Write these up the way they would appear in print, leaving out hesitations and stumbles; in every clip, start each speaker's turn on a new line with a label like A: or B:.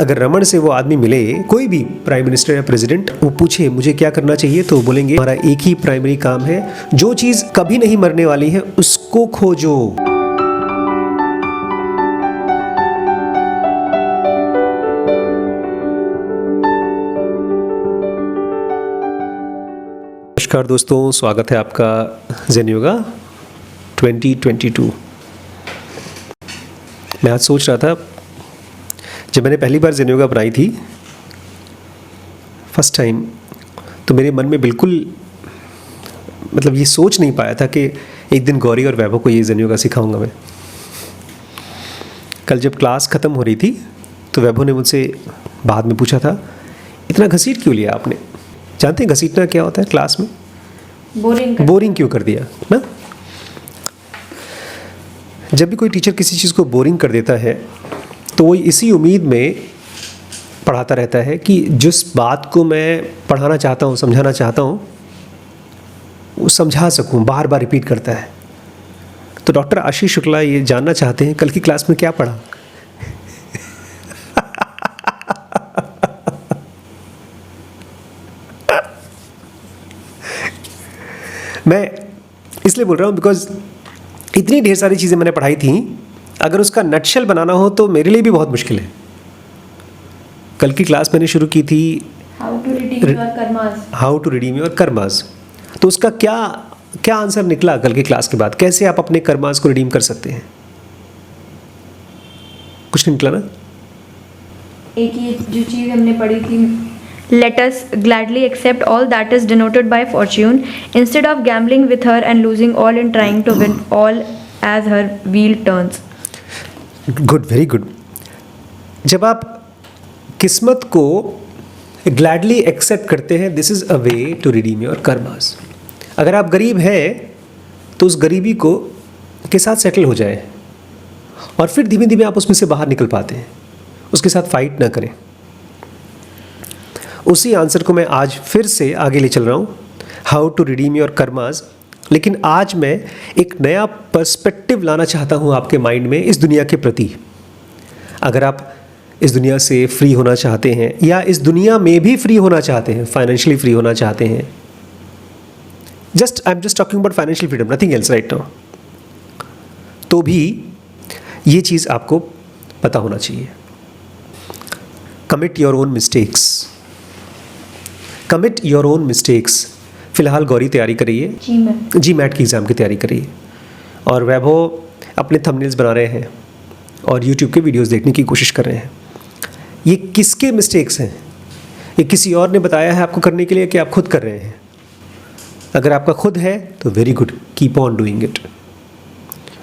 A: अगर रमन से वो आदमी मिले, कोई भी प्राइम मिनिस्टर या प्रेसिडेंट, वो पूछे मुझे क्या करना चाहिए, तो बोलेंगे हमारा एक ही प्राइमरी काम है, जो चीज़ कभी नहीं मरने वाली है उसको खोजो। नमस्कार दोस्तों, स्वागत है आपका ज़ेन योगा 2022। मैं आज सोच रहा था, जब मैंने पहली बार ज़ेन योगा बनाई थी फर्स्ट टाइम, तो मेरे मन में बिल्कुल मतलब ये सोच नहीं पाया था कि एक दिन गौरी और वैभव को ये ज़ेन योगा सिखाऊंगा मैं। कल जब क्लास ख़त्म हो रही थी तो वैभव ने मुझसे बाद में पूछा था, इतना घसीट क्यों लिया आपने? जानते हैं घसीटना क्या होता है क्लास में? बोरिंग क्यों कर दिया ना? जब भी कोई टीचर किसी चीज़ को बोरिंग कर देता है तो वो इसी उम्मीद में पढ़ाता रहता है कि जिस बात को मैं पढ़ाना चाहता हूँ, समझाना चाहता हूँ, वो समझा सकूँ, बार बार रिपीट करता है। तो डॉक्टर आशीष शुक्ला ये जानना चाहते हैं कल की क्लास में क्या पढ़ा। मैं इसलिए बोल रहा हूँ बिकॉज इतनी ढेर सारी चीज़ें मैंने पढ़ाई थी, अगर उसका नटशेल बनाना हो तो मेरे लिए भी बहुत मुश्किल है। कल की क्लास मैंने शुरू की थी how to redeem your karmas. तो उसका क्या आंसर निकला कल की क्लास के बाद? कैसे आप अपने कर्मास को रिडीम कर सकते हैं? कुछ नहीं निकला ना?
B: एक ये जो चीज़ हमने पढ़ी थी, let us gladly accept all that is denoted by fortune instead of gambling with her and losing all in trying to win all as her wheel turns.
A: Good, very good. जब आप किस्मत को ग्लैडली एक्सेप्ट करते हैं, this is a way to redeem your karmas. अगर आप गरीब हैं तो उस गरीबी को के साथ सेटल हो जाए और फिर धीमे धीमे आप उसमें से बाहर निकल पाते हैं। उसके साथ फाइट ना करें। उसी आंसर को मैं आज फिर से आगे ले चल रहा हूँ, how to redeem your karmas. लेकिन आज मैं एक नया पर्सपेक्टिव लाना चाहता हूँ आपके माइंड में इस दुनिया के प्रति। अगर आप इस दुनिया से फ्री होना चाहते हैं या इस दुनिया में भी फ्री होना चाहते हैं, फाइनेंशियली फ्री होना चाहते हैं, I am just talking about financial freedom, nothing else right now, तो भी ये चीज़ आपको पता होना चाहिए। Commit your own mistakes. Commit your own mistakes. फिलहाल गौरी तैयारी कर रही है, जी मैट की एग्ज़ाम की तैयारी कर रही है, और वैभव अपने थंबनेल्स बना रहे हैं और यूट्यूब के वीडियोस देखने की कोशिश कर रहे हैं। ये किसके मिस्टेक्स हैं? ये किसी और ने बताया है आपको करने के लिए कि आप खुद कर रहे हैं? अगर आपका खुद है तो very good, keep on doing it.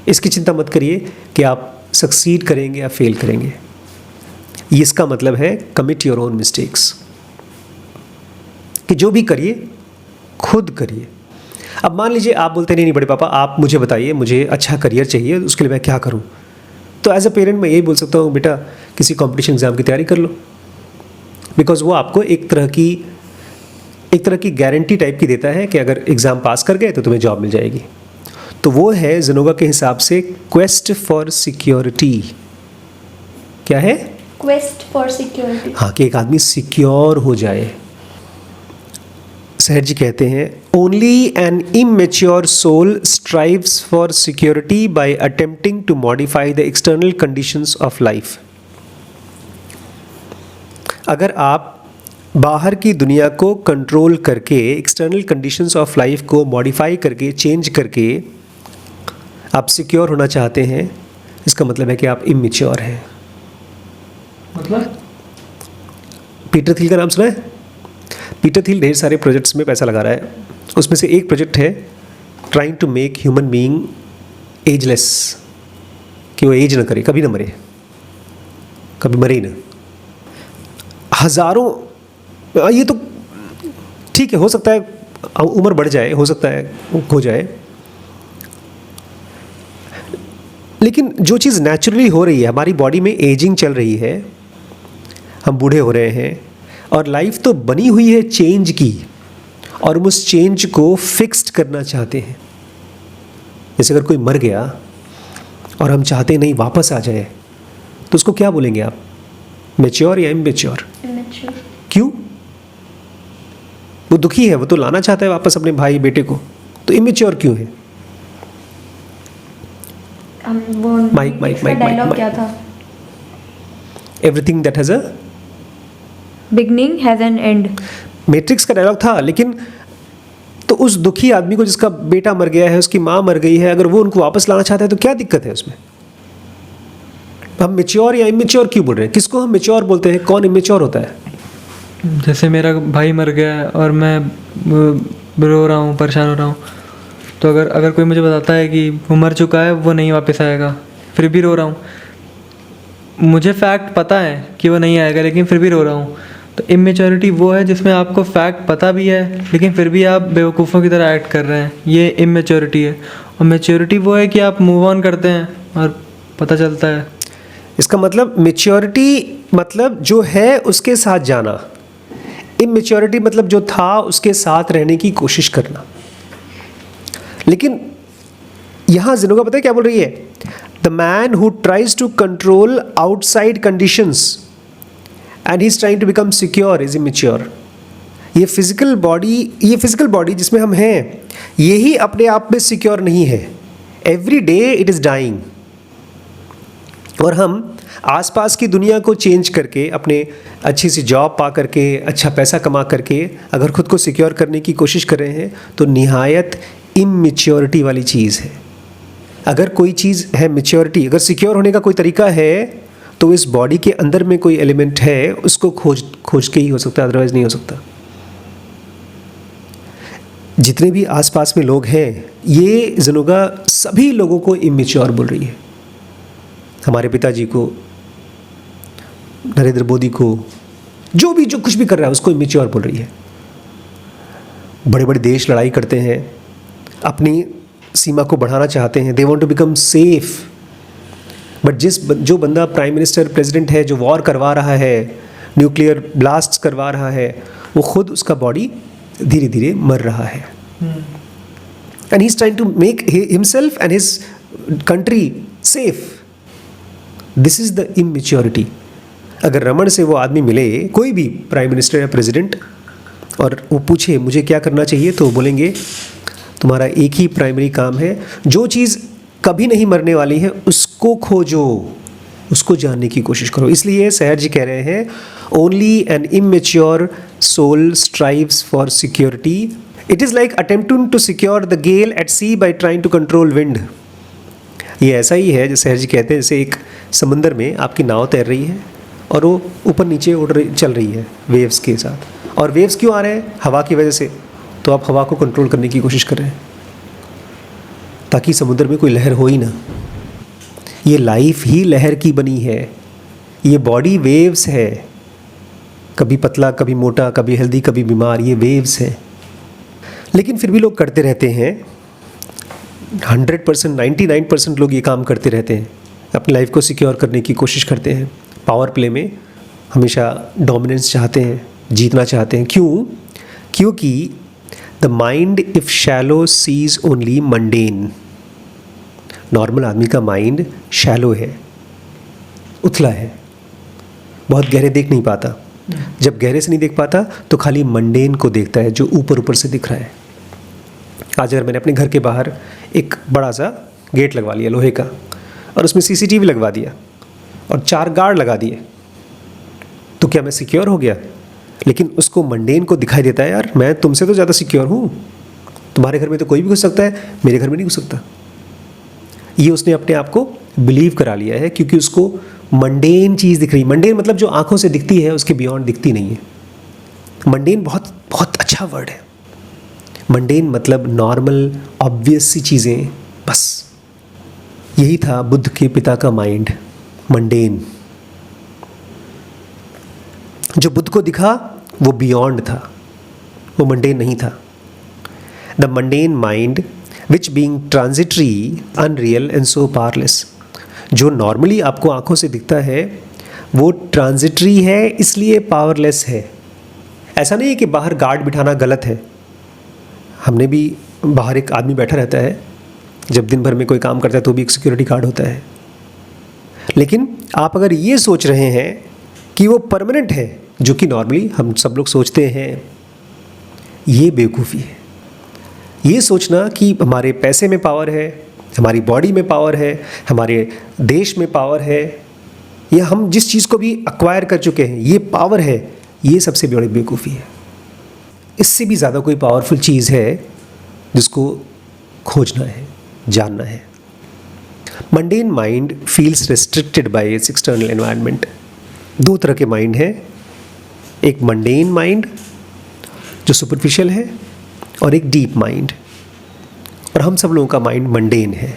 A: इसकी चिंता मत करिए कि आप सक्सीड करेंगे या फेल करेंगे। ये इसका मतलब है कमिट योर ओन मिस्टेक्स, कि जो भी करिए खुद करिए। अब मान लीजिए आप बोलते नहीं बड़े पापा आप मुझे बताइए, मुझे अच्छा करियर चाहिए, उसके लिए मैं क्या करूं? तो एज अ पेरेंट मैं यही बोल सकता हूँ, बेटा किसी कंपटीशन एग्ज़ाम की तैयारी कर लो, बिकॉज वो आपको एक तरह की गारंटी टाइप की देता है कि अगर एग्ज़ाम पास कर गए तो तुम्हें जॉब मिल जाएगी। तो वो है ज़ेनोगा के हिसाब से क्वेस्ट फॉर सिक्योरिटी। क्या है?
B: Quest for security.
A: हाँ, कि एक आदमी सिक्योर हो जाए। सहर जी कहते हैं, only an immature soul strives for security by attempting to modify the external conditions of life. अगर आप बाहर की दुनिया को कंट्रोल करके, एक्सटर्नल कंडीशंस ऑफ लाइफ को मॉडिफाई करके, चेंज करके आप सिक्योर होना चाहते हैं, इसका मतलब है कि आप इमेच्योर हैं। मतलब पीटर थिल का नाम सुना है? पीटर थिल ढेर सारे प्रोजेक्ट्स में पैसा लगा रहा है। उसमें से एक प्रोजेक्ट है trying to make human being ageless, कि वो एज ना करे, कभी ना मरे, कभी मरे ही ना। हज़ारों, ये तो ठीक है, हो सकता है उम्र बढ़ जाए, हो सकता है हो जाए, लेकिन जो चीज़ नेचुरली हो रही है, हमारी बॉडी में एजिंग चल रही है, हम बूढ़े हो रहे हैं, और लाइफ तो बनी हुई है चेंज की, और हम उस चेंज को फिक्स्ड करना चाहते हैं। जैसे अगर कोई मर गया और हम चाहते नहीं वापस आ जाए, तो उसको क्या बोलेंगे आप? मैच्योर या इमेच्योर?
B: Immature.
A: क्यों? वो दुखी है, वो तो लाना चाहता है वापस अपने भाई बेटे को, तो इमेच्योर क्यों है?
B: वो
A: माइक
B: डायलॉग क्या था?
A: Everything that has a
B: beginning has an and.
A: Matrix का डायलॉग था, लेकिन तो उस दुखी आदमी को जिसका बेटा मर गया है, उसकी माँ मर गई है, अगर वो उनको वापस लाना चाहता है तो क्या दिक्कत है उसमें? हम मैच्योर या इमेच्योर क्यों बोल रहे हैं? किसको हम मैच्योर बोलते हैं? कौन इमेच्योर होता है?
C: जैसे मेरा भाई मर गया है और मैं रो रहा हूँ, परेशान हो रहा हूँ, तो अगर कोई मुझे बताता है कि वो मर चुका है, वो नहीं वापस आएगा, फिर भी रो रहा हूँ, मुझे फैक्ट पता है कि वो नहीं आएगा लेकिन फिर भी रो रहा हूँ, तो इमेच्योरिटी वो है जिसमें आपको फैक्ट पता भी है लेकिन फिर भी आप बेवकूफ़ों की तरह एक्ट कर रहे हैं, ये इमेच्योरिटी है। और मैच्योरिटी वो है कि आप मूव ऑन करते हैं और पता चलता है।
A: इसका मतलब मैच्योरिटी मतलब जो है उसके साथ जाना, इमेच्योरिटी मतलब जो था उसके साथ रहने की कोशिश करना। लेकिन यहाँ जिनोगा पता है क्या बोल रही है? The man who tries to control outside conditions and he is trying to become secure is immature. ये फिजिकल बॉडी जिसमें हम हैं, यही अपने आप में सिक्योर नहीं है। Every day it is dying. और हम आसपास की दुनिया को चेंज करके, अपने अच्छी सी जॉब पा करके, अच्छा पैसा कमा करके अगर खुद को सिक्योर करने की कोशिश कर रहे हैं तो निहायत इमेच्योरिटी वाली चीज़ है। अगर कोई चीज़ है मैच्योरिटी, अगर सिक्योर होने का कोई तरीका है तो इस बॉडी के अंदर में कोई एलिमेंट है, उसको खोज के ही हो सकता है, अदरवाइज नहीं हो सकता। जितने भी आसपास में लोग हैं, ये जिनोगा सभी लोगों को इमेच्योर बोल रही है। हमारे पिताजी को, नरेंद्र मोदी को, जो कुछ भी कर रहा है उसको इमेच्योर बोल रही है। बड़े बड़े देश लड़ाई करते हैं, अपनी सीमा को बढ़ाना चाहते हैं, they want to become safe. But जो बंदा प्राइम मिनिस्टर प्रेसिडेंट है, जो वॉर करवा रहा है, न्यूक्लियर ब्लास्ट्स करवा रहा है, वो खुद उसका बॉडी धीरे धीरे मर रहा है। And he is trying to make himself and his country safe. This is the immaturity. अगर रमन से वो आदमी मिले, कोई भी प्राइम मिनिस्टर या प्रेसिडेंट, और वो पूछे मुझे क्या करना चाहिए, तो बोलेंगे तुम्हारा एक ही प्राइमरी काम है, जो चीज़ कभी नहीं मरने वाली है उसको खोजो, उसको जानने की कोशिश करो। इसलिए सहर जी कह रहे हैं, only an immature soul strives for security. It is like attempting to secure the gale at sea by trying to control wind. ये ऐसा ही है, जैसे सहर जी कहते हैं, जैसे एक समंदर में आपकी नाव तैर रही है और वो ऊपर नीचे चल रही है वेव्स के साथ। और वेव्स क्यों आ रहे हैं? हवा की वजह से। तो आप हवा को कंट्रोल करने की कोशिश कर रहे हैं ताकि समुद्र में कोई लहर हो ही ना। ये लाइफ ही लहर की बनी है, ये बॉडी वेव्स है, कभी पतला, कभी मोटा, कभी हेल्दी, कभी बीमार, ये वेव्स है। लेकिन फिर भी लोग करते रहते हैं। 100%, 99% लोग ये काम करते रहते हैं, अपनी लाइफ को सिक्योर करने की कोशिश करते हैं। पावर प्ले में हमेशा डोमिनेंस चाहते हैं, जीतना चाहते हैं। क्यों? क्योंकि the mind if shallow sees only mundane. Normal आदमी का माइंड शैलो है, उथला है, बहुत गहरे देख नहीं पाता। जब गहरे से नहीं देख पाता तो खाली मंडेन को देखता है, जो ऊपर ऊपर से दिख रहा है। आज अगर मैंने अपने घर के बाहर एक बड़ा सा गेट लगवा लिया लोहे का, और उसमें CCTV लगवा दिया और 4 गार्ड लगा दिए, तो क्या मैं सिक्योर हो गया? लेकिन उसको मंडेन को दिखाई देता है, यार मैं तुमसे तो ज़्यादा सिक्योर हूँ, तुम्हारे घर में तो कोई भी घुस सकता है, मेरे घर में नहीं घुस सकता। ये उसने अपने आप को बिलीव करा लिया है, क्योंकि उसको मंडेन चीज़ दिख रही। मंडेन मतलब जो आंखों से दिखती है, उसके बियॉन्ड दिखती नहीं है। मंडेन बहुत बहुत अच्छा वर्ड है। मंडेन मतलब नॉर्मल, ऑब्वियस सी चीज़ें, बस। यही था बुद्ध के पिता का माइंड, मंडेन। जो बुद्ध को दिखा वो बियॉन्ड था, वो मंडेन नहीं था। The mundane mind which being transitory, unreal and so powerless. जो नॉर्मली आपको आंखों से दिखता है वो ट्रांजिटरी है, इसलिए पावरलेस है। ऐसा नहीं है कि बाहर गार्ड बिठाना गलत है। हमने भी बाहर एक आदमी बैठा रहता है, जब दिन भर में कोई काम करता है तो भी एक सिक्योरिटी गार्ड होता है। लेकिन आप अगर ये सोच रहे हैं कि वो परमानेंट है, जो कि नॉर्मली हम सब लोग सोचते हैं, ये बेवकूफ़ी है। ये सोचना कि हमारे पैसे में पावर है, हमारी बॉडी में पावर है, हमारे देश में पावर है, या हम जिस चीज़ को भी एक्वायर कर चुके हैं ये पावर है, ये सबसे बड़ी बेवकूफ़ी है। इससे भी ज़्यादा कोई पावरफुल चीज़ है जिसको खोजना है, जानना है। Mundane mind feels restricted bye it's external environment. दो तरह के माइंड हैं, एक मंडेन माइंड जो सुपरफिशियल है और एक डीप माइंड, और हम सब लोगों का माइंड मंडेन है।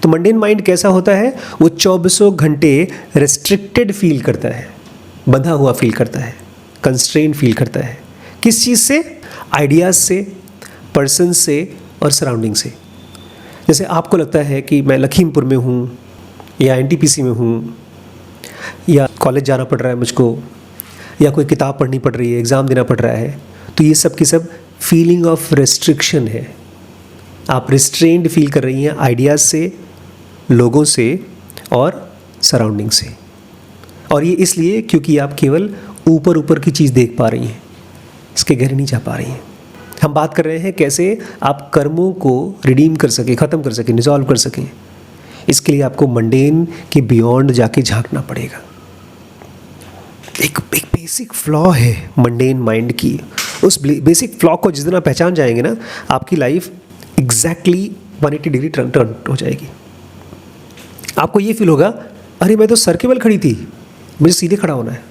A: तो मंडेन माइंड कैसा होता है? वो 24 घंटे रेस्ट्रिक्टेड फील करता है, बंधा हुआ फील करता है, कंस्ट्रेन फील करता है। किस चीज़ से? आइडियाज़ से, पर्सन से और सराउंडिंग से। जैसे आपको लगता है कि मैं लखीमपुर में हूँ या एनटीपीसी में हूँ, या कॉलेज जाना पड़ रहा है मुझको, या कोई किताब पढ़नी पड़ रही है, एग्ज़ाम देना पड़ रहा है, तो ये सब की सब फीलिंग ऑफ रेस्ट्रिक्शन है। आप रिस्ट्रेंड फील कर रही हैं आइडियाज़ से, लोगों से और सराउंडिंग से। और ये इसलिए क्योंकि आप केवल ऊपर ऊपर की चीज़ देख पा रही हैं, इसके गहरे नहीं जा पा रही हैं। हम बात कर रहे हैं कैसे आप कर्मों को रिडीम कर सकें, ख़त्म कर सकें, रिजॉल्व कर सकें। इसके लिए आपको मंडेन के बियॉन्ड जाके झांकना पड़ेगा। एक बेसिक फ्लॉ है मंडेन माइंड की। उस बेसिक फ्लॉ को जिस दिन आप पहचान जाएंगे ना, आपकी लाइफ एग्जैक्टली 180 डिग्री टर्न हो जाएगी। आपको ये फील होगा, अरे मैं तो सर के बल खड़ी थी, मुझे सीधे खड़ा होना है।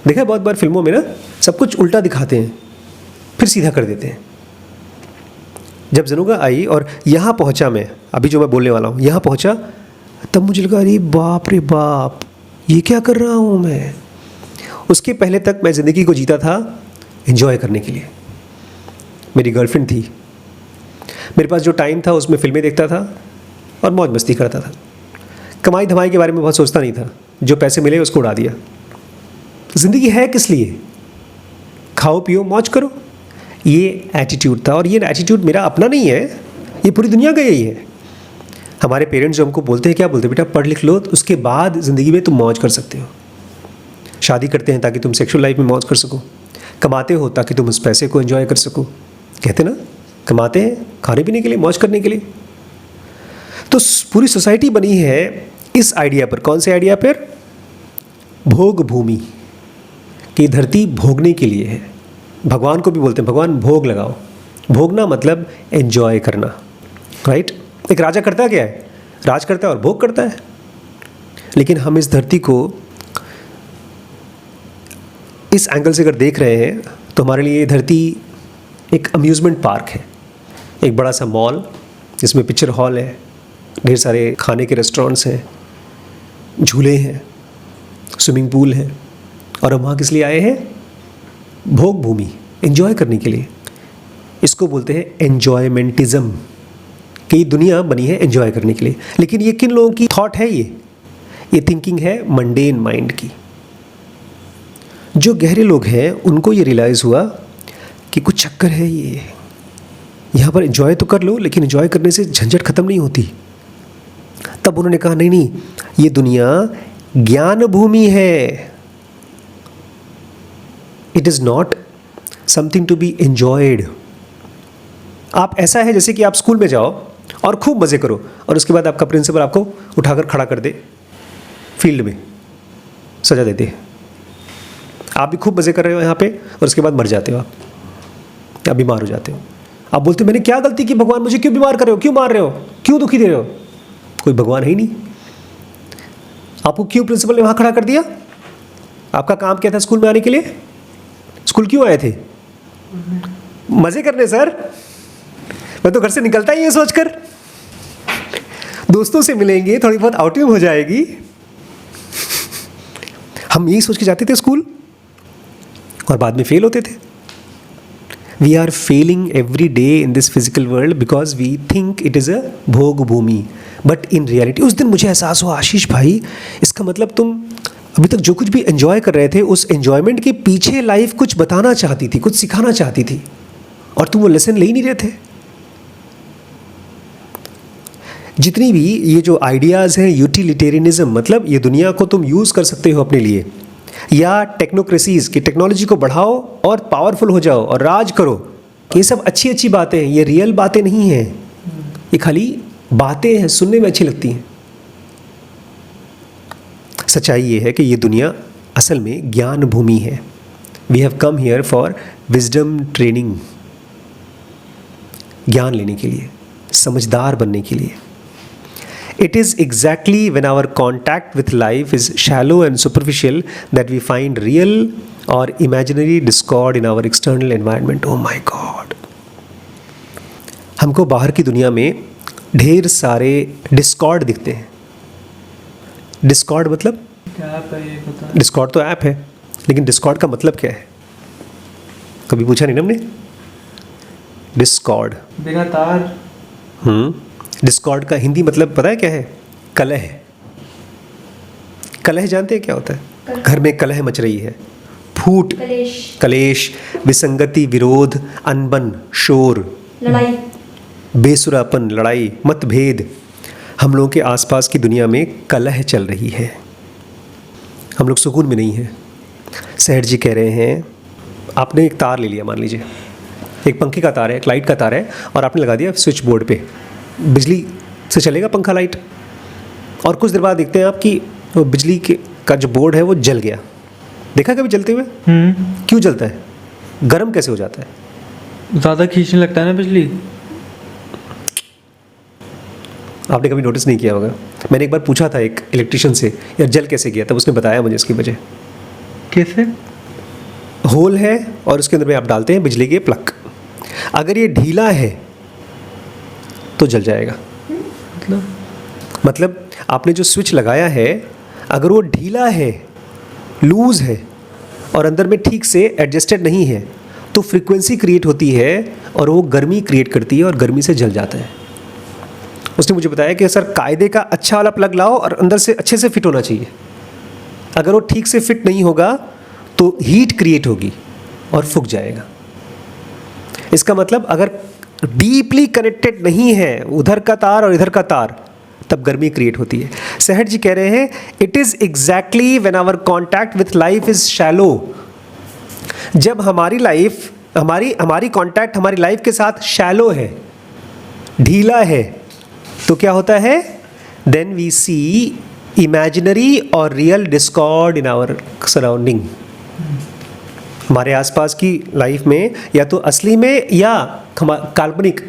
A: देखा है बहुत बार फिल्मों में ना, सब कुछ उल्टा दिखाते हैं फिर सीधा कर देते हैं। जब ज़नुगा आई और यहाँ पहुँचा, मैं अभी जो मैं बोलने वाला हूँ यहाँ पहुँचा, तब मुझे लगा अरे बाप रे बाप, ये क्या कर रहा हूँ मैं। उसके पहले तक मैं ज़िंदगी को जीता था एंजॉय करने के लिए। मेरी गर्लफ्रेंड थी, मेरे पास जो टाइम था उसमें फिल्में देखता था और मौज मस्ती करता था। कमाई धमाई के बारे में बहुत सोचता नहीं था, जो पैसे मिले उसको उड़ा दिया। ज़िंदगी है किस लिए? खाओ पियो मौज करो, ये एटीट्यूड था। और ये एटीट्यूड मेरा अपना नहीं है, ये पूरी दुनिया का यही है। हमारे पेरेंट्स जो हमको बोलते हैं, क्या बोलते हैं? बेटा पढ़ लिख लो, तो उसके बाद ज़िंदगी में तुम मौज कर सकते हो। शादी करते हैं ताकि तुम सेक्सुअल लाइफ में मौज कर सको, कमाते हो ताकि तुम उस पैसे को एंजॉय कर सको। कहते ना, कमाते हैं खाने पीने के लिए, मौज करने के लिए। तो पूरी सोसाइटी बनी है इस आइडिया पर। कौन से आइडिया पर? भोग भूमि की धरती भोगने के लिए है। भगवान को भी बोलते हैं, भगवान भोग लगाओ। भोगना मतलब एंजॉय करना, राइट? एक राजा करता क्या है? राज करता है और भोग करता है। लेकिन हम इस धरती को इस एंगल से अगर देख रहे हैं तो हमारे लिए ये धरती एक अम्यूज़मेंट पार्क है, एक बड़ा सा मॉल जिसमें पिक्चर हॉल है, ढेर सारे खाने के रेस्टोरेंट्स हैं, झूले हैं, स्विमिंग पूल है। और हम वहाँ किस लिए आए हैं? भोग भूमि, एंजॉय करने के लिए। इसको बोलते हैं एन्जॉयमेंटिज्म, कि दुनिया बनी है एंजॉय करने के लिए। लेकिन ये किन लोगों की थॉट है? ये थिंकिंग है मंडेन माइंड की। जो गहरे लोग हैं उनको ये रियलाइज़ हुआ कि कुछ चक्कर है, ये यहाँ पर एंजॉय तो कर लो, लेकिन एंजॉय करने से झंझट ख़त्म नहीं होती। तब उन्होंने कहा नहीं नहीं, ये दुनिया ज्ञान भूमि है। It is not something to be enjoyed. आप ऐसा है जैसे कि आप स्कूल में जाओ और खूब मज़े करो, और उसके बाद आपका प्रिंसिपल आपको उठाकर खड़ा कर दे, फील्ड में सजा दे दे। आप भी खूब मज़े कर रहे हो यहाँ पे, और उसके बाद मर जाते हो आप, या बीमार हो जाते हो। आप बोलते हो मैंने क्या गलती की, भगवान मुझे क्यों बीमार कर रहे हो, क्यों मार रहे हो, क्यों दुखी दे रहे हो? कोई भगवान है ही नहीं। आपको क्यों प्रिंसिपल ने वहाँ खड़ा कर दिया? आपका काम क्या था स्कूल में आने के लिए? स्कूल क्यों आए थे? मज़े करने सर। मैं तो घर से निकलता ही ये सोचकर, दोस्तों से मिलेंगे, थोड़ी बहुत आउटिंग हो जाएगी। हम यही सोच के जाते थे स्कूल और बाद में फेल होते थे। We are failing every day in this physical world because we think it is a bhog bhumi, but in reality उस दिन मुझे एहसास हुआ, आशीष भाई इसका मतलब तुम अभी तक जो कुछ भी एंजॉय कर रहे थे, उस एंजॉयमेंट के पीछे लाइफ कुछ बताना चाहती थी, कुछ सिखाना चाहती थी, और तुम वो लेसन ले ही नहीं रहे थे। जितनी भी ये जो आइडियाज़ हैं यूटिलिटेरियनिज्म, मतलब ये दुनिया को तुम यूज़ कर सकते हो अपने लिए, या टेक्नोक्रेसीज की टेक्नोलॉजी को बढ़ाओ और पावरफुल हो जाओ और राज करो, ये सब अच्छी अच्छी बातें हैं, ये रियल बातें नहीं हैं, ये खाली बातें हैं, सुनने में अच्छी लगती हैं। सच्चाई ये है कि ये दुनिया असल में ज्ञान भूमि है। We have come here for wisdom training, ज्ञान लेने के लिए, समझदार बनने के लिए। It is exactly when our contact with life is shallow and superficial that we find real or imaginary discord in our external environment. Oh my God! हमको बाहर की दुनिया में ढेर सारे डिस्कॉर्ड दिखते हैं। डिस्कॉर्ड मतलब
C: क्या ऐप है ये पता?
A: डिस्कॉर्ड तो ऐप है, लेकिन डिस्कॉर्ड का मतलब क्या है? कभी पूछा नहीं ना हमने? डिस्कॉर्ड,
C: बिना तार।
A: डिस्कॉर्ड का हिंदी मतलब पता है क्या है? कलह। कलह जानते हैं क्या होता है? घर में कलह मच रही है, फूट, कलेश, विसंगति, विरोध, अनबन, शोर,
B: लड़ाई,
A: बेसुरापन, लड़ाई, मतभेद। हम लोगों के आसपास की दुनिया में कलह चल रही है, हम लोग सुकून में नहीं हैं। सेठ जी कह रहे हैं, आपने एक तार ले लिया, मान लीजिए एक पंखे का तार है, एक लाइट का तार है, और आपने लगा दिया स्विच बोर्ड पे, बिजली से चलेगा पंखा लाइट, और कुछ देर बाद देखते हैं आप कि वो बिजली के का जो बोर्ड है वो जल गया। देखा कभी जलते हुए? क्यों जलता है? गर्म कैसे हो जाता है?
C: ज़्यादा खींचने लगता है ना बिजली।
A: आपने कभी नोटिस नहीं किया होगा। मैंने एक बार पूछा था एक इलेक्ट्रिशियन से, यार जल कैसे गया, तब उसने बताया मुझे इसकी वजह।
C: कैसे?
A: होल है और उसके अंदर में आप डालते हैं बिजली के प्लग, अगर ये ढीला है तो जल जाएगा। मतलब आपने जो स्विच लगाया है, अगर वो ढीला है, लूज है और अंदर में ठीक से एडजस्टेड नहीं है, तो फ्रीक्वेंसी क्रिएट होती है और वो गर्मी क्रिएट करती है और गर्मी से जल जाता है। उसने मुझे बताया कि सर कायदे का अच्छा वाला प्लग लाओ और अंदर से अच्छे से फिट होना चाहिए। अगर वो ठीक से फिट नहीं होगा तो हीट क्रिएट होगी और फूक जाएगा। इसका मतलब अगर डीपली कनेक्टेड नहीं है उधर का तार और इधर का तार, तब गर्मी क्रिएट होती है। सेठ जी कह रहे हैं, it is exactly when our contact with life is shallow. जब हमारी लाइफ, हमारी कॉन्टैक्ट हमारी लाइफ के साथ शैलो है, ढीला है, तो क्या होता है? देन वी सी इमेजिनरी और real discord in our surrounding. हमारे आसपास की लाइफ में या तो असली में या काल्पनिक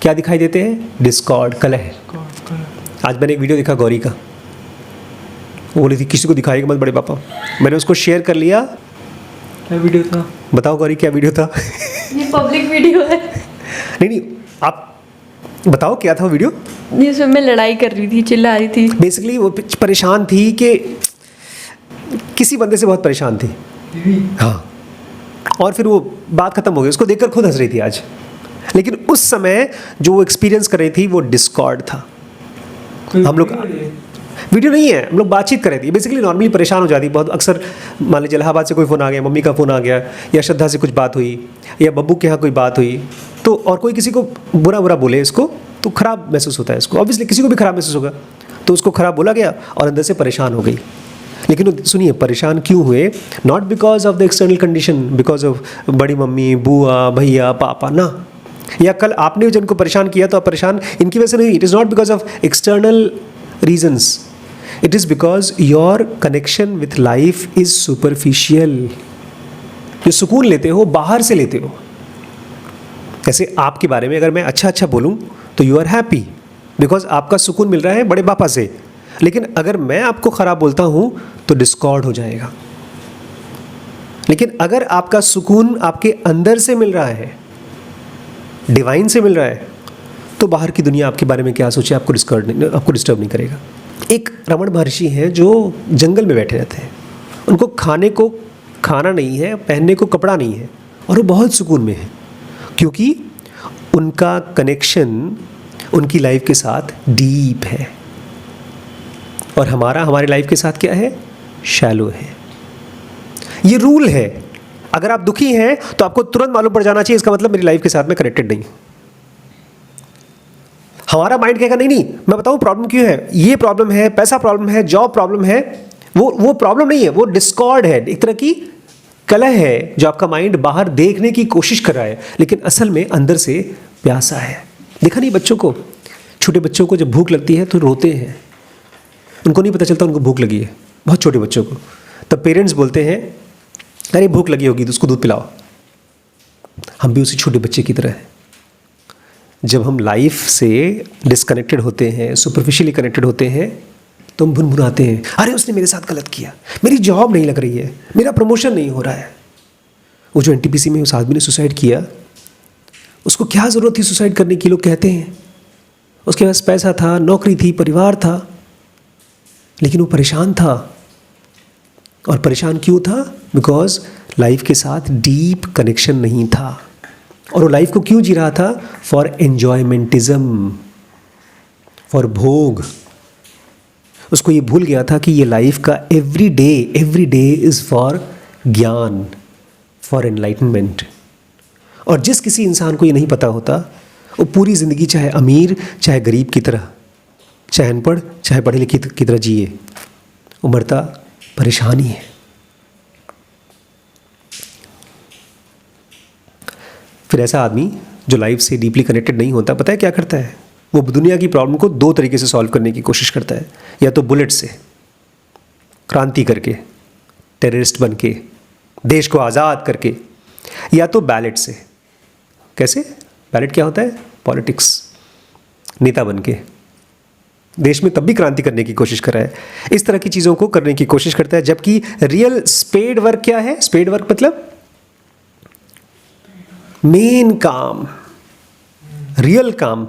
A: क्या दिखाई देते हैं? डिस्कॉर्ड, कलह। आज मैंने एक वीडियो देखा गौरी का, वो बोली थी किसी को दिखाएगा मत बड़े पापा। मैंने उसको शेयर कर लिया।
C: क्या वीडियो था?
A: बताओ गौरी क्या वीडियो था?
B: ये पब्लिक वीडियो है।
A: नहीं, आप बताओ क्या था वो वीडियो?
B: जिसमें मैं लड़ाई कर रही थी, चिल्ला रही थी।
A: बेसिकली वो परेशान थी कि किसी बंदे से बहुत परेशान थी। हाँ, और फिर वो बात खत्म हो गई, उसको देखकर खुद हंस रही थी आज। लेकिन उस समय जो वो एक्सपीरियंस कर रही थी वो डिस्कॉर्ड था। हम लोग वीडियो नहीं है, हम लोग बातचीत कर रहे थे। बेसिकली नॉर्मली परेशान हो जाती बहुत अक्सर। मान लीजिए इलाहाबाद से कोई फ़ोन आ गया, मम्मी का फ़ोन आ गया, या श्रद्धा से कुछ बात हुई, या बब्बू के यहाँ कोई बात हुई, तो और कोई किसी को बुरा बुरा बोले इसको, तो ख़राब महसूस होता है इसको। ऑब्वियसली किसी को भी ख़राब महसूस होगा, तो उसको ख़राब बोला गया और अंदर से परेशान हो गई। लेकिन सुनिए, परेशान क्यों हुए? Not because of the external condition, because of बड़ी मम्मी, बुआ, भैया, पापा ना, या कल आपने जिनको परेशान किया तो आप परेशान इनकी वजह से नहीं। It is not because of external reasons, it is because your connection with life is superficial. जो सुकून लेते हो बाहर से लेते हो। जैसे आपके बारे में अगर मैं अच्छा अच्छा बोलूँ तो यू आर हैप्पी बिकॉज आपका सुकून मिल रहा है बड़े पापा से। लेकिन अगर मैं आपको ख़राब बोलता हूँ तो डिस्कॉर्ड हो जाएगा। लेकिन अगर आपका सुकून आपके अंदर से मिल रहा है, डिवाइन से मिल रहा है, तो बाहर की दुनिया आपके बारे में क्या सोचे आपको डिस्टर्ब नहीं करेगा। एक रमण महर्षि हैं जो जंगल में बैठे रहते हैं। उनको खाने को खाना नहीं है, पहनने को कपड़ा नहीं है, और वो बहुत सुकून में है क्योंकि उनका कनेक्शन उनकी लाइफ के साथ डीप है। और हमारी लाइफ के साथ क्या है? शैलो है। ये रूल है। अगर आप दुखी हैं तो आपको तुरंत मालूम पड़ जाना चाहिए, इसका मतलब मेरी लाइफ के साथ में कनेक्टेड नहीं। हमारा माइंड कहेगा नहीं, मैं बताऊं प्रॉब्लम क्यों है, ये प्रॉब्लम है, पैसा प्रॉब्लम है, जॉब प्रॉब्लम है, वो प्रॉब्लम नहीं है, वो डिस्कॉर्ड है, एक तरह की कलह है जो आपका माइंड बाहर देखने की कोशिश कर रहा है, लेकिन असल में अंदर से प्यासा है। देखा नहीं बच्चों को, छोटे बच्चों को जब भूख लगती है तो रोते हैं, उनको नहीं पता चलता उनको भूख लगी है, बहुत छोटे बच्चों को। तब पेरेंट्स बोलते हैं अरे भूख लगी होगी तो उसको दूध पिलाओ। हम भी उसी छोटे बच्चे की तरह हैं। जब हम लाइफ से डिस्कनेक्टेड होते हैं, सुपरफिशियली कनेक्टेड होते हैं, तो हम भुनभुनाते हैं, अरे उसने मेरे साथ गलत किया, मेरी जॉब नहीं लग रही है, मेरा प्रमोशन नहीं हो रहा है। वो जो एनटीपीसी में उस आदमी ने सुसाइड किया, उसको क्या ज़रूरत थी सुसाइड करने की? लोग कहते हैं उसके पास पैसा था, नौकरी थी, परिवार था, लेकिन वो परेशान था। और परेशान क्यों था? बिकॉज लाइफ के साथ डीप कनेक्शन नहीं था। और वो लाइफ को क्यों जी रहा था? फॉर एन्जॉयमेंटिज्म, फॉर भोग। उसको ये भूल गया था कि ये लाइफ का एवरी डे इज़ फॉर ज्ञान, फॉर एनलाइटनमेंट। और जिस किसी इंसान को ये नहीं पता होता, वो पूरी ज़िंदगी चाहे अमीर चाहे गरीब की तरह, चाहे अनपढ़ चाहे पढ़े लिखे की तरह जिए, वो मरता परेशान ही है। फिर ऐसा आदमी जो लाइफ से डीपली कनेक्टेड नहीं होता, पता है क्या करता है? वो दुनिया की प्रॉब्लम को दो तरीके से सॉल्व करने की कोशिश करता है। या तो बुलेट से, क्रांति करके, टेररिस्ट बन के, देश को आज़ाद करके, या तो बैलेट से। कैसे? बैलेट क्या होता है? पॉलिटिक्स, नेता बन के देश में तब भी क्रांति करने की कोशिश कर रहा है। इस तरह की चीज़ों को करने की कोशिश करता है। जबकि रियल स्पेड वर्क क्या है? स्पेड वर्क मतलब मेन काम, रियल काम।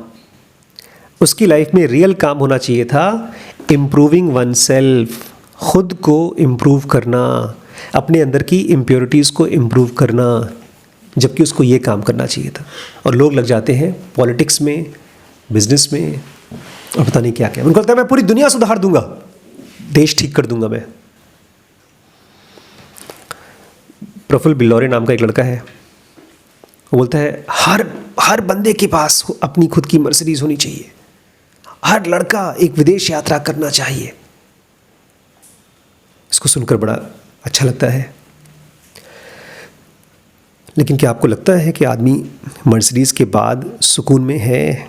A: उसकी लाइफ में रियल काम होना चाहिए था इम्प्रूविंग वन सेल्फ, खुद को इम्प्रूव करना, अपने अंदर की इम्प्योरिटीज़ को इम्प्रूव करना, जबकि उसको ये काम करना चाहिए था। और लोग लग जाते हैं पॉलिटिक्स में, बिजनेस में, और पता नहीं क्या क्या। उनको लगता है मैं पूरी दुनिया सुधार दूंगा, देश ठीक कर दूंगा मैं। प्रफुल्ल बिल्लौरे नाम का एक लड़का है, वो बोलता है हर बंदे के पास अपनी खुद की मर्सिडीज होनी चाहिए, हर लड़का एक विदेश यात्रा करना चाहिए। इसको सुनकर बड़ा अच्छा लगता है, लेकिन क्या आपको लगता है कि आदमी मर्सिडीज के बाद सुकून में है?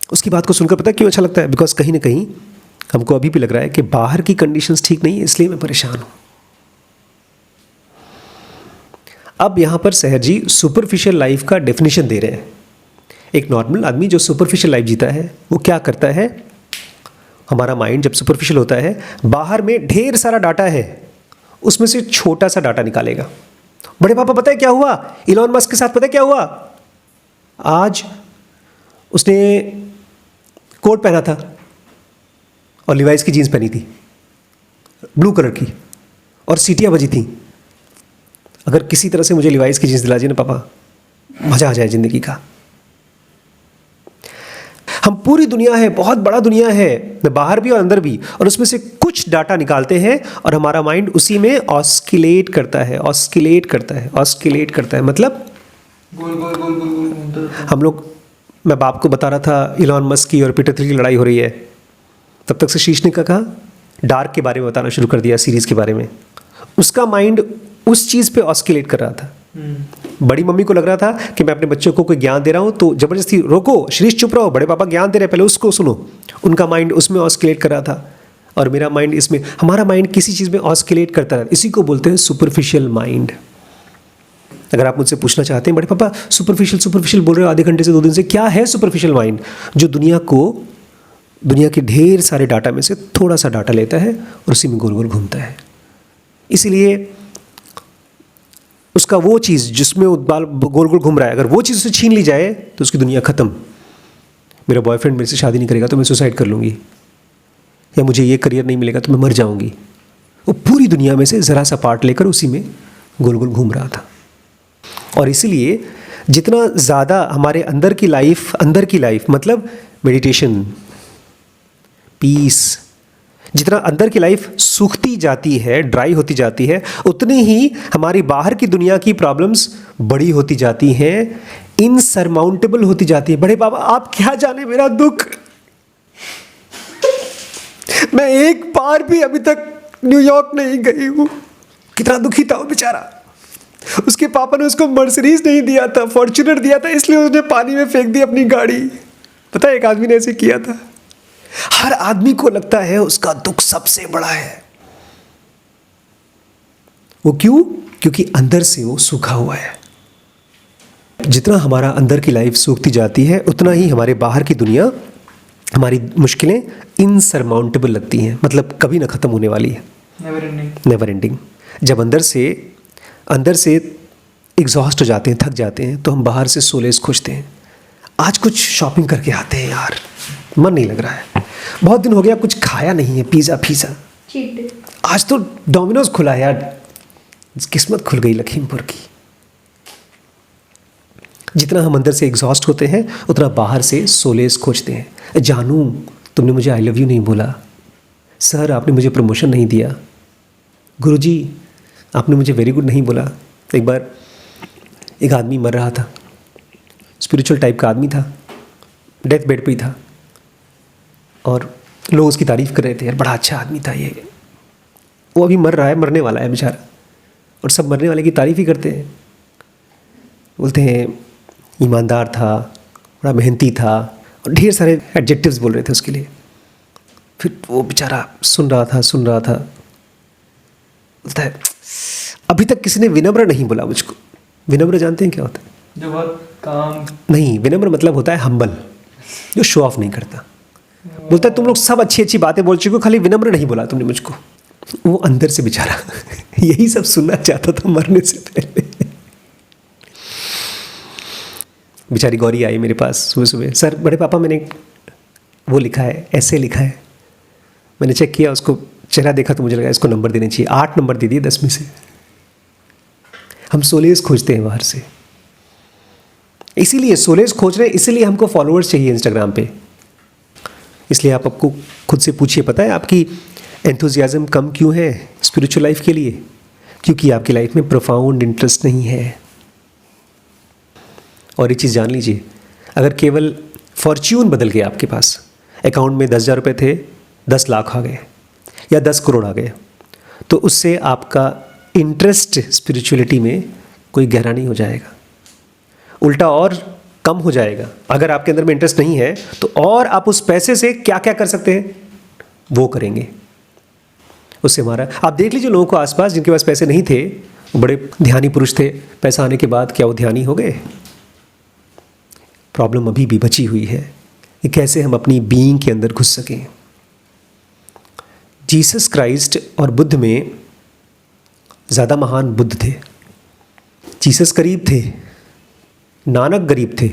A: उसकी बात को सुनकर पता है क्यों अच्छा लगता है? बिकॉज कहीं ना कहीं हमको अभी भी लग रहा है कि बाहर की कंडीशंस ठीक नहीं है, इसलिए मैं परेशान हूं। अब यहां पर सहर जी सुपरफिशियल लाइफ का डेफिनेशन दे रहे हैं। एक नॉर्मल आदमी जो सुपरफिशियल लाइफ जीता है, वो क्या करता है? हमारा माइंड जब सुपरफिशियल होता है, बाहर में ढेर सारा डाटा है, उसमें से छोटा सा डाटा निकालेगा। बड़े पापा पता है क्या हुआ इलॉन मस्क के साथ? पता है क्या हुआ? आज उसने कोट पहना था और लिवाइस की जीन्स पहनी थी, ब्लू कलर की, और सीटियां बजी थी। अगर किसी तरह से मुझे लिवाइस की जीन्स दिला दीजिए ना पापा, मजा आ जाए जिंदगी का। हम पूरी दुनिया है, बहुत बड़ा दुनिया है, बाहर भी और अंदर भी, और उसमें से कुछ डाटा निकालते हैं और हमारा माइंड उसी में ऑस्किलेट करता है, ऑस्किलेट करता है, ऑस्किलेट करता है। मतलब गोल हम लोग, मैं बाप को बता रहा था इलॉन मस्क की और पीटर थिल की लड़ाई हो रही है, तब तक से शीश ने क्या कहा? डार्क के बारे में बताना शुरू कर दिया, सीरीज के बारे में। उसका माइंड उस चीज़ पे ऑस्किलेट कर रहा था। बड़ी मम्मी को लग रहा था कि मैं अपने बच्चों को कोई ज्ञान दे रहा हूँ, तो जबरदस्ती रोको, शिरीष चुप रहो, बड़े पापा ज्ञान दे रहे हैं, पहले उसको सुनो। उनका माइंड उसमें ऑस्किलेट कर रहा था और मेरा माइंड इसमें। हमारा माइंड किसी चीज़ में ऑस्किलेट करता रहा, इसी को बोलते हैं सुपरफिशियल माइंड। अगर आप मुझसे पूछना चाहते हैं बड़े पापा सुपरफिशियल सुपरफिशियल बोल रहे हो आधे घंटे से 2 दिन से, क्या है सुपरफिशियल माइंड? जो दुनिया के ढेर सारे डाटा में से थोड़ा सा डाटा लेता है और उसी में गोल गोल घूमता है। इसीलिए उसका वो चीज़ जिसमें वो गोल गोल घूम रहा है, अगर वो चीज़ उसे छीन ली जाए तो उसकी दुनिया ख़त्म। मेरा बॉयफ्रेंड मेरे से शादी नहीं करेगा तो मैं सुसाइड कर लूँगी, या मुझे ये करियर नहीं मिलेगा तो मैं मर जाऊँगी। वो पूरी दुनिया में से ज़रा सा पार्ट लेकर उसी में गोल गोल घूम रहा था। और इसीलिए जितना ज़्यादा हमारे अंदर की लाइफ मतलब मेडिटेशन, पीस, जितना अंदर की लाइफ सूखती जाती है, ड्राई होती जाती है, उतनी ही हमारी बाहर की दुनिया की प्रॉब्लम्स बड़ी होती जाती हैं, इनसरमाउंटेबल होती जाती है। बड़े बाबा आप क्या जाने मेरा दुख, मैं एक बार भी अभी तक न्यूयॉर्क नहीं गई हूँ। कितना दुखी था वो बेचारा। उसके पापा ने उसको मर्सिडीज नहीं दिया था, फॉर्च्यूनर दिया था, इसलिए उसने पानी में फेंक दी अपनी गाड़ी। पता है एक आदमी ने ऐसे किया था। हर आदमी को लगता है उसका दुख सबसे बड़ा है। वो क्यों? क्योंकि अंदर से वो सूखा हुआ है। जितना हमारा अंदर की लाइफ सूखती जाती है उतना ही हमारे बाहर की दुनिया, हमारी मुश्किलें इनसरमाउंटेबल लगती हैं, मतलब कभी ना ख़त्म होने वाली है, नेवर एंडिंग। जब अंदर से एग्जॉस्ट हो जाते हैं, थक जाते हैं, तो हम बाहर से सोलेस खोजते हैं। आज कुछ शॉपिंग करके आते हैं यार, मन नहीं लग रहा है, बहुत दिन हो गया कुछ खाया नहीं है, पिज़्ज़ा। आज तो डोमिनोज खुला है यार, किस्मत खुल गई लखीमपुर की। जितना हम अंदर से एग्जॉस्ट होते हैं उतना बाहर से सोलेस खोजते हैं। जानू तुमने मुझे आई लव यू नहीं बोला, सर आपने मुझे प्रमोशन नहीं दिया, गुरुजी आपने मुझे वेरी गुड नहीं बोला। एक बार एक आदमी मर रहा था, स्पिरिचुअल टाइप का आदमी था, डेथ बेड पे ही था, और लोग उसकी तारीफ़ कर रहे थे, यार बड़ा अच्छा आदमी था ये। वो अभी मर रहा है, मरने वाला है बेचारा, और सब मरने वाले की तारीफ़ ही करते हैं। बोलते हैं ईमानदार था, बड़ा मेहनती था, और ढेर सारे एडजेक्टिव्स बोल रहे थे उसके लिए। फिर वो बेचारा सुन रहा था, बोलता है अभी तक किसी ने विनम्र नहीं बोला मुझको। विनम्र जानते हैं क्या होता है?
C: जो बहुत काम
A: नहीं, विनम्र मतलब होता है हम्बल, जो शो ऑफ नहीं करता। बोलता है तुम लोग सब अच्छी अच्छी बातें बोल चुके हो, खाली विनम्र नहीं बोला तुमने मुझको। वो अंदर से बेचारा यही सब सुनना चाहता था मरने से पहले। बेचारी गौरी आई मेरे पास सुबह, सर बड़े पापा मैंने वो लिखा है, ऐसे लिखा है। मैंने चेक किया, उसको चेहरा देखा तो मुझे लगा इसको नंबर देने चाहिए। 8 नंबर दे दिए 10 में से। हम सोलेस खोजते हैं बाहर से, इसीलिए सोलेस खोज रहे हैं, इसीलिए हमको फॉलोअर्स चाहिए इंस्टाग्राम पे। इसलिए आप आपको खुद से पूछिए, पता है आपकी एंथुजियाज्म कम क्यों है स्पिरिचुअल लाइफ के लिए? क्योंकि आपकी लाइफ में प्रोफाउंड इंटरेस्ट नहीं है। और ये चीज़ जान लीजिए, अगर केवल फॉर्च्यून बदल गया आपके पास, अकाउंट में 10,000 रुपये थे, 10 लाख आ गए या 10 करोड़ आ गए, तो उससे आपका इंटरेस्ट स्पिरिचुअलिटी में कोई गहरा नहीं हो जाएगा, उल्टा और कम हो जाएगा। अगर आपके अंदर में इंटरेस्ट नहीं है तो और आप उस पैसे से क्या क्या कर सकते हैं वो करेंगे। उससे हमारा, आप देख लीजिए लोगों को आसपास जिनके पास पैसे नहीं थे, वो बड़े ध्यानी पुरुष थे, पैसा आने के बाद क्या वो ध्यानी हो गए? प्रॉब्लम अभी भी बची हुई है कि कैसे हम अपनी बीइंग के अंदर घुस सकें। जीसस क्राइस्ट और बुद्ध में ज़्यादा महान बुद्ध थे। जीसस गरीब थे, नानक गरीब थे,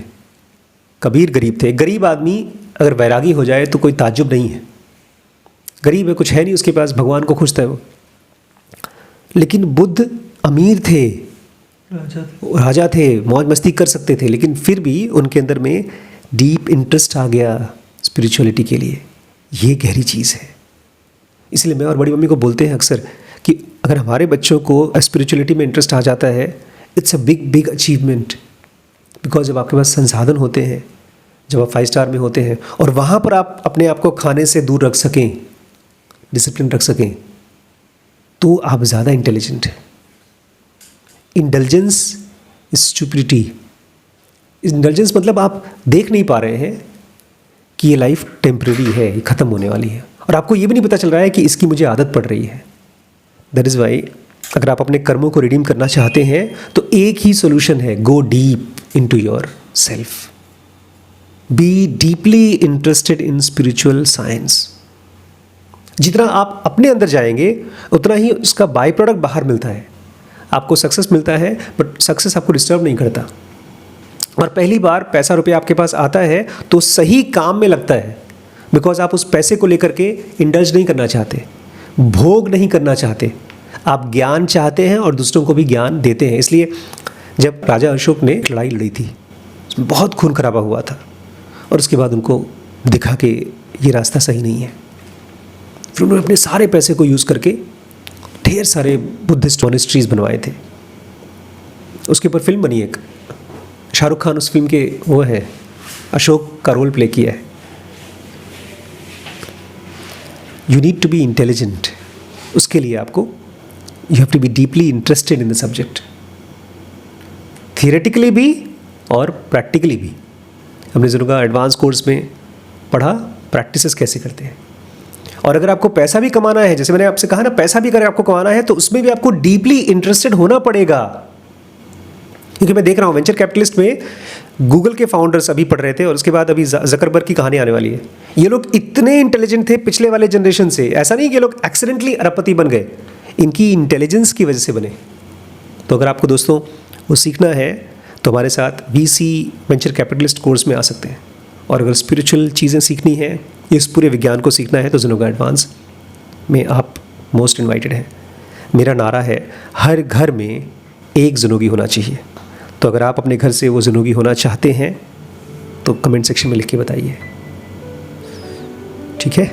A: कबीर गरीब थे। गरीब आदमी अगर वैरागी हो जाए तो कोई ताज्जुब नहीं है। गरीब है, कुछ है नहीं उसके पास, भगवान को खुशता है वो। लेकिन बुद्ध अमीर थे, राजा थे, मौज मस्ती कर सकते थे, लेकिन फिर भी उनके अंदर में डीप इंटरेस्ट आ गया स्पिरिचुअलिटी के लिए। ये गहरी चीज़ है। इसलिए मैं और बड़ी मम्मी को बोलते हैं अक्सर कि अगर हमारे बच्चों को स्पिरिचुअलिटी में इंटरेस्ट आ जाता है, it's a big achievement. Because जब आपके पास संसाधन होते हैं, जब आप 5 स्टार में होते हैं और वहाँ पर आप अपने आप को खाने से दूर रख सकें, डिसिप्लिन रख सकें, तो आप ज़्यादा इंटेलिजेंट हैं। इंडल्जेंस स्टुपिडिटी, इंडल्जेंस मतलब आप देख नहीं पा रहे हैं कि ये लाइफ टेम्परेरी है, ये ख़त्म होने वाली है, और आपको ये भी नहीं पता चल रहा है कि इसकी मुझे आदत पड़ रही है। दैट इज़ वाई अगर आप अपने कर्मों को रिडीम करना चाहते हैं तो एक ही सोल्यूशन है, go deep into yourself, be deeply interested in spiritual science. जितना आप अपने अंदर जाएंगे उतना ही उसका बाई प्रोडक्ट बाहर मिलता है। आपको सक्सेस मिलता है, बट सक्सेस आपको डिस्टर्ब नहीं करता। और पहली बार पैसा रुपया आपके पास आता है तो सही काम में लगता है, बिकॉज आप उस पैसे को लेकर के इंडल्ज नहीं करना चाहते, भोग नहीं करना चाहते, आप ज्ञान चाहते हैं और दूसरों को भी ज्ञान देते हैं। इसलिए जब राजा अशोक ने लड़ाई लड़ी थी, उसमें बहुत खून खराबा हुआ था, और उसके बाद उनको दिखा कि ये रास्ता सही नहीं है। फिर उन्होंने अपने सारे पैसे को यूज़ करके ढेर सारे बुद्धिस्ट मॉनेस्ट्रीज बनवाए थे। उसके ऊपर फिल्म बनी एक, शाहरुख खान उस फिल्म के वो है, अशोक का रोल प्ले किया है। You need to be intelligent. उसके लिए आपको you have to be deeply interested in the subject, theoretically भी और प्रैक्टिकली भी। हमने ज़रूर एडवांस कोर्स में पढ़ा प्रैक्टिसेस कैसे करते हैं। और अगर आपको पैसा भी कमाना है, जैसे मैंने आपसे कहा ना, पैसा भी अगर आपको कमाना है तो उसमें भी आपको डीपली इंटरेस्टेड होना पड़ेगा। क्योंकि मैं देख रहा हूँ वेंचर कैपिटलिस्ट में गूगल के फाउंडर्स अभी पढ़ रहे थे और उसके बाद अभी जकरबर्ग की कहानी आने वाली है। ये लोग इतने इंटेलिजेंट थे पिछले वाले जनरेशन से, ऐसा नहीं कि ये लोग एक्सीडेंटली अरबपति बन गए, इनकी इंटेलिजेंस की वजह से बने। तो अगर आपको दोस्तों वो सीखना है तो हमारे साथ VC वेंचर कैपिटलिस्ट कोर्स में आ सकते हैं। और अगर स्पिरिचुअल चीज़ें सीखनी है, इस पूरे विज्ञान को सीखना है, तो ज़ुनोगा एडवांस में आप मोस्ट इनवाइटेड हैं। मेरा नारा है हर घर में एक ज़ुनोगी होना चाहिए। तो अगर आप अपने घर से वो ज़ुनोगी होना चाहते हैं तो कमेंट सेक्शन में लिख के बताइए, ठीक है।